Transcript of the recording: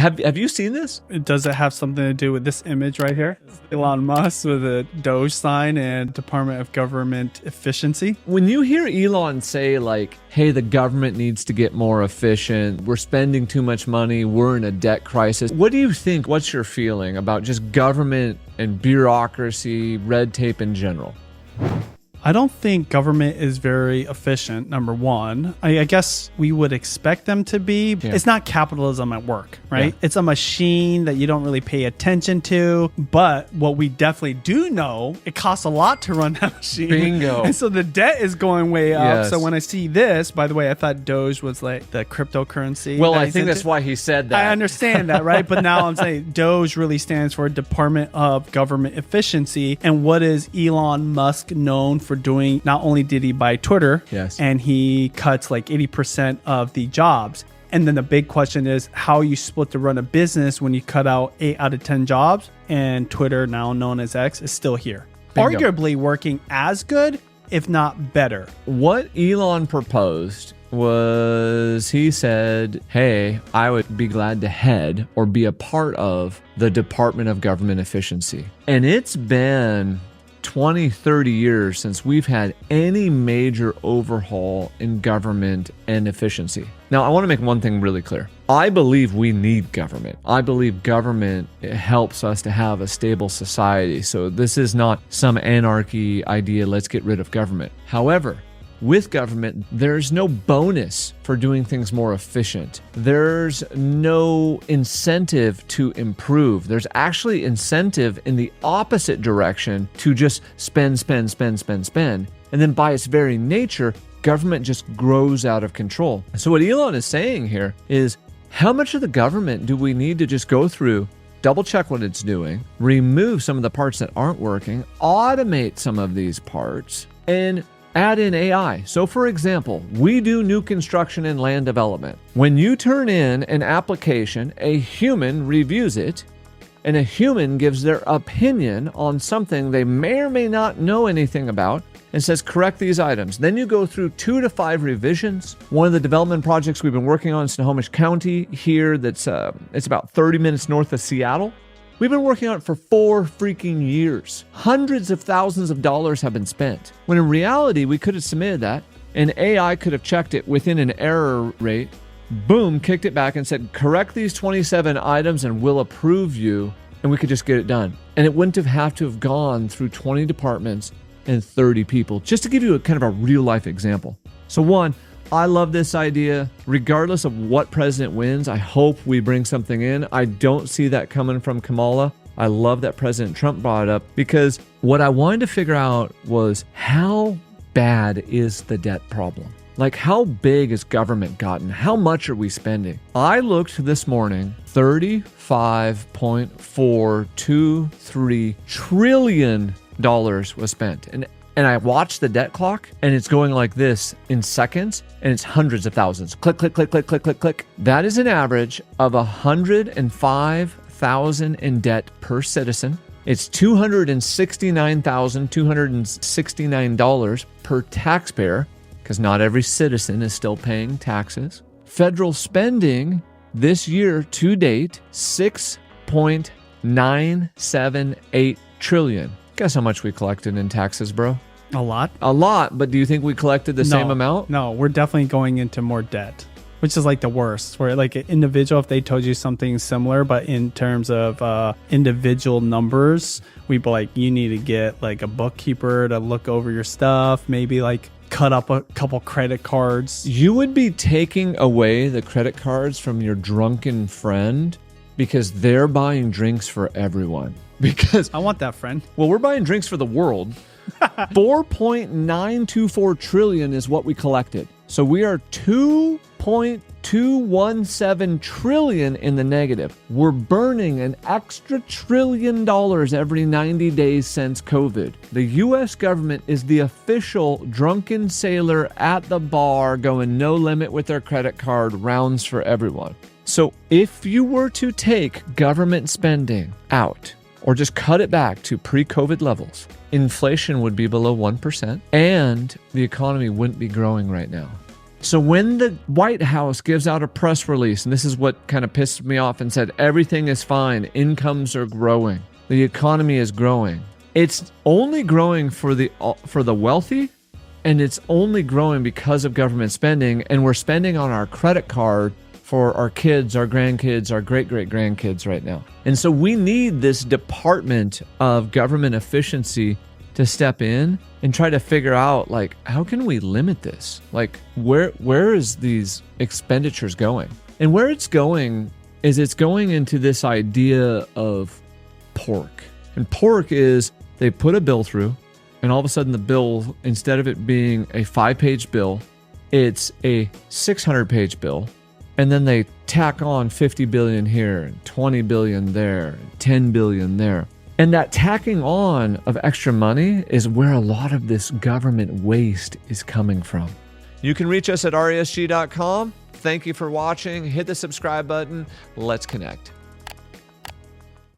Have you seen this? Does it have something to do with this image right here? Elon Musk with a Doge sign and Department of Government Efficiency. When you hear Elon say like, hey, the government needs to get more efficient, we're spending too much money, we're in a debt crisis. What do you think? What's your feeling about just government and bureaucracy, red tape in general? I don't think government is very efficient, number one. I guess we would expect them to be. Yeah. It's not capitalism at work, right? Yeah. It's a machine that you don't really pay attention to. But what we definitely do know, it costs a lot to run that machine. Bingo. And so the debt is going way up. Yes. So when I see this, by the way, I thought Doge was like the cryptocurrency. Well, I think that's why he said that. I understand that, right? But now I'm saying Doge really stands for Department of Government Efficiency. And what is Elon Musk known for doing? Not only did he buy Twitter, yes, and he cuts like 80% of the jobs. And then the big question is how you split to run a business when you cut out 8 out of 10 jobs, and Twitter, now known as X, is still here. Bingo. Arguably working as good, if not better. What Elon proposed was he said, hey, I would be glad to head or be a part of the Department of Government Efficiency. And it's been 20, 30 years since we've had any major overhaul in government and efficiency. Now, I want to make one thing really clear. I believe we need government. I believe government helps us to have a stable society. So this is not some anarchy idea, let's get rid of government. However, with government, there's no bonus for doing things more efficient. There's no incentive to improve. There's actually incentive in the opposite direction to just spend. And then by its very nature, government just grows out of control. So what Elon is saying here is, how much of the government do we need to just go through, double check what it's doing, remove some of the parts that aren't working, automate some of these parts, and add in AI. So for example, we do new construction and land development. When you turn in an application, a human reviews it, and a human gives their opinion on something they may or may not know anything about and says, correct these items. Then you go through 2 to 5 revisions. One of the development projects we've been working on in Snohomish County here, it's about 30 minutes north of Seattle. We've been working on it for 4 freaking years. Hundreds of thousands of dollars have been spent. When in reality, we could have submitted that and AI could have checked it within an error rate, boom, kicked it back and said, correct these 27 items and we'll approve you, and we could just get it done. And it wouldn't have to have gone through 20 departments and 30 people, just to give you a kind of a real life example. So one, I love this idea. Regardless of what president wins, I hope we bring something in. I don't see that coming from Kamala. I love that President Trump brought it up, because what I wanted to figure out was, how bad is the debt problem? Like, how big has government gotten? How much are we spending? I looked this morning, $35.423 trillion was spent. And I watched the debt clock, and it's going like this in seconds, and it's hundreds of thousands. Click, click, click, click, click, click, click. That is an average of $105,000 in debt per citizen. It's $269,269 per taxpayer, because not every citizen is still paying taxes. Federal spending this year to date, $6.978 trillion. Guess how much we collected in taxes, bro? A lot. A lot, but do you think we collected the same amount? No, we're definitely going into more debt, which is like the worst. Where like an individual, if they told you something similar, but in terms of individual numbers, we'd be like, you need to get like a bookkeeper to look over your stuff, maybe like cut up a couple credit cards. You would be taking away the credit cards from your drunken friend because they're buying drinks for everyone. Because I want that friend. Well, we're buying drinks for the world. 4.924 trillion is what we collected. So we are 2.217 trillion in the negative. We're burning an extra $1 trillion every 90 days since COVID. The US government is the official drunken sailor at the bar going no limit with their credit card, rounds for everyone. So if you were to take government spending out, or just cut it back to pre-COVID levels, inflation would be below 1%, and the economy wouldn't be growing right now. So when the White House gives out a press release, and this is what kind of pissed me off, and said everything is fine, incomes are growing, the economy is growing, it's only growing for the wealthy, and it's only growing because of government spending, and we're spending on our credit card for our kids, our grandkids, our great-great-grandkids right now. And so we need this Department of Government Efficiency to step in and try to figure out, like, how can we limit this? Like, where is these expenditures going? And where it's going is it's going into this idea of pork. And pork is they put a bill through, and all of a sudden the bill, instead of it being a 5-page bill, it's a 600-page bill. And then they tack on 50 billion here, and 20 billion there, and 10 billion there. And that tacking on of extra money is where a lot of this government waste is coming from. You can reach us at resg.com. Thank you for watching. Hit the subscribe button. Let's connect.